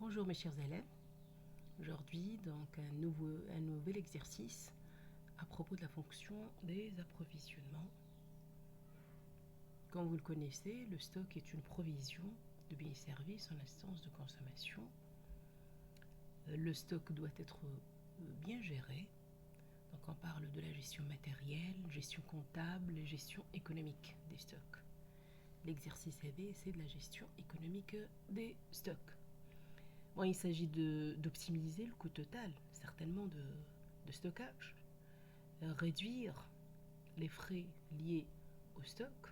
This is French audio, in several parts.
Bonjour mes chers élèves, aujourd'hui donc un nouvel exercice à propos de la fonction des approvisionnements. Comme vous le connaissez, le stock est une provision de biens et services en instance de consommation. Le stock doit être bien géré, donc on parle de la gestion matérielle, gestion comptable et gestion économique des stocks. L'exercice AB, c'est de la gestion économique des stocks. Bon, il s'agit d'optimiser le coût total, certainement, de stockage, réduire les frais liés au stock,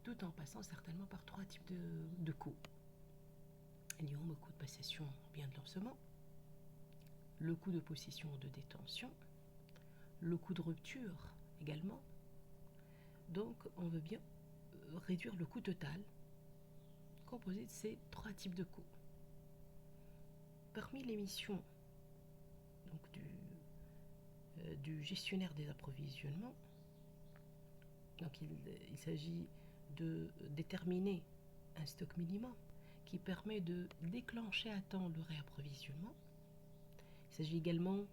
tout en passant certainement par trois types de coûts. Il y a le coût de passation bien de lancement, le coût de possession ou de détention, le coût de rupture également. Donc, on veut bien réduire le coût total composé de ces trois types de coûts. Parmi les missions donc, du gestionnaire des approvisionnements, donc il s'agit de déterminer un stock minimum qui permet de déclencher à temps le réapprovisionnement. Il s'agit également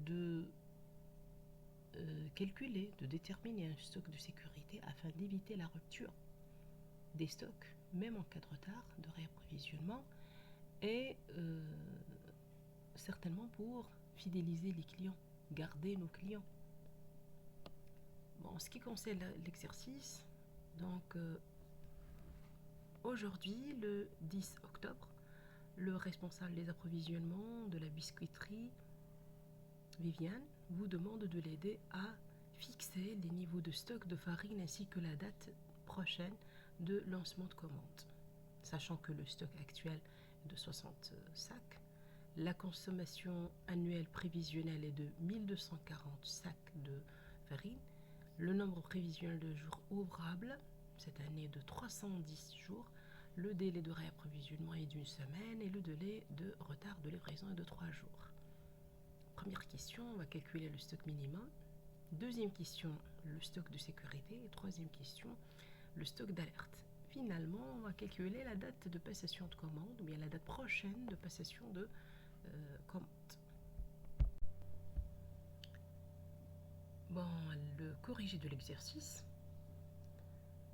de calculer, de déterminer un stock de sécurité afin d'éviter la rupture des stocks, même en cas de retard de réapprovisionnement, et certainement pour fidéliser les clients, garder nos clients. Bon, en ce qui concerne l'exercice, donc aujourd'hui, le 10 octobre, le responsable des approvisionnements de la biscuiterie, Viviane, vous demande de l'aider à fixer les niveaux de stock de farine ainsi que la date prochaine de lancement de commande. Sachant que le stock actuel est de 60 sacs, la consommation annuelle prévisionnelle est de 1240 sacs de farine, le nombre prévisionnel de jours ouvrables cette année est de 310 jours, le délai de réapprovisionnement est d'une semaine et le délai de retard de livraison est de 3 jours. Première question, on va calculer le stock minimum. Deuxième question, le stock de sécurité. Et troisième question, le stock d'alerte. Finalement, on va calculer la date de passation de commande ou bien la date prochaine de passation de commande. Bon, le corrigé de l'exercice.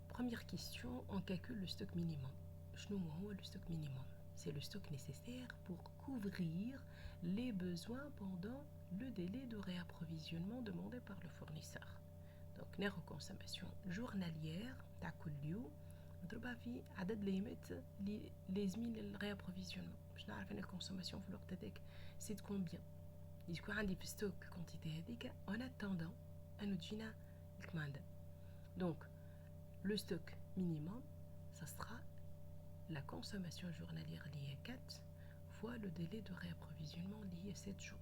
Première question, on calcule le stock minimum. Le stock minimum, c'est le stock nécessaire pour couvrir les besoins pendant le délai de réapprovisionnement demandé par le fournisseur. Donc, la consommation journalière, كل يوم نضربها في عدد ليميت اللي لازمين للريابروفيزيونمون باش نعرف ان الكونسوماسيون في الوقت هذاك سي دو كومبيان يكون عندي في ستوك الكونتيتي هذيك اون اتوندون انو تجينا الكمانده. Donc le stock minimum ça sera la consommation journalière liée à 4 fois le délai de réapprovisionnement lié à 7 jours.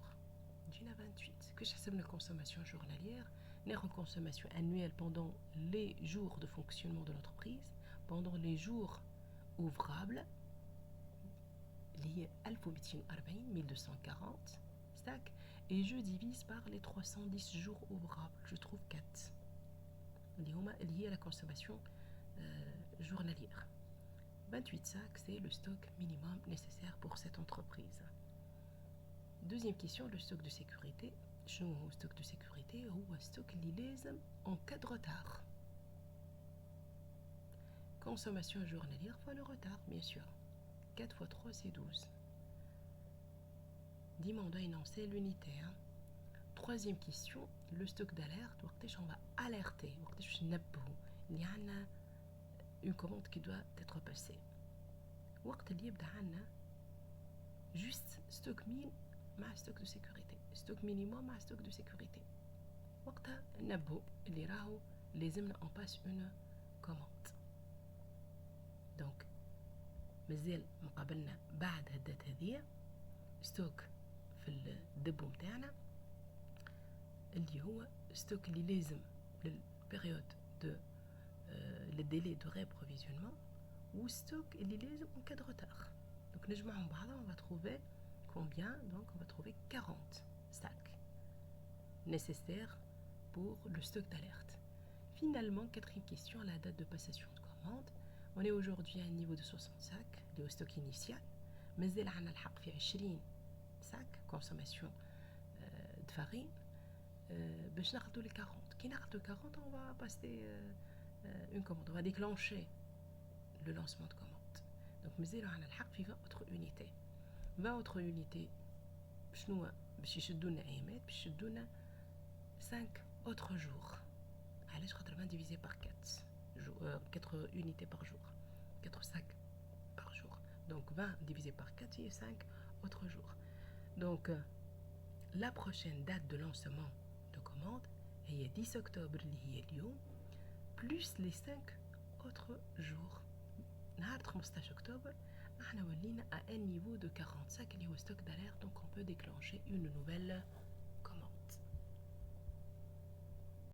Dina 28. Que c'est la consommation journalière, la consommation annuelle pendant les jours de fonctionnement de l'entreprise, pendant les jours ouvrables, liés à 1240 stack, et je divise par les 310 jours ouvrables. Je trouve 4 liés à la consommation journalière. 28 sacs, c'est le stock minimum nécessaire pour cette entreprise. Deuxième question, le stock de sécurité. Le stock de sécurité هو stock اللي لازم en cas de retard. Consommation journalière fois le retard, bien sûr. 4 fois 3, c'est 12. Dimanche, énoncer l'unité. Troisième question, le stock d'alerte. On va alerter. Il y a une commande qui doit être passée. Juste stock min مع stock de sécurité, stock minimum مع stock de sécurité. وقتها نبهو اللي راهو لازمنا on passe une commande. Donc مازال مقابلنا بعد هالدات هذيا ستوك في الدبو متاعنا اللي هو ستوك اللي لازم للبيريود دو le délai de réapprovisionnement ou stock اللي لازم en cas de retard. Donc نجمعهم بعضها on va trouver combien? Donc on va trouver 40 sacs nécessaires pour le stock d'alerte. Finalement, quatrième question, la date de passation de commande. On est aujourd'hui à un niveau de 60 sacs, lié au stock initial. مازال عنا الحق في 20 sacs consommation de farine باش ناخدو les 40. Qui ناخدو 40, on va passer une commande, on va déclencher le lancement de commande. Donc مازال عنا الحق في 20 autres unités. 20 autres unités شنو باش يشدونا ايامات باش يشدونا 5 autres jours. علاش خاطر 20 divisé par 4 unités par jour, 4 sacs par jour. Donc 20 divisé par 4, c'est 5 autres jours. Donc la prochaine date de lancement de commande est 10 octobre اللي هي اليوم plus les 5 autres jours. نهار 15 octobre احنا ولينا à un niveau de 45 اللي هو stock d'alerte, donc on peut déclencher une nouvelle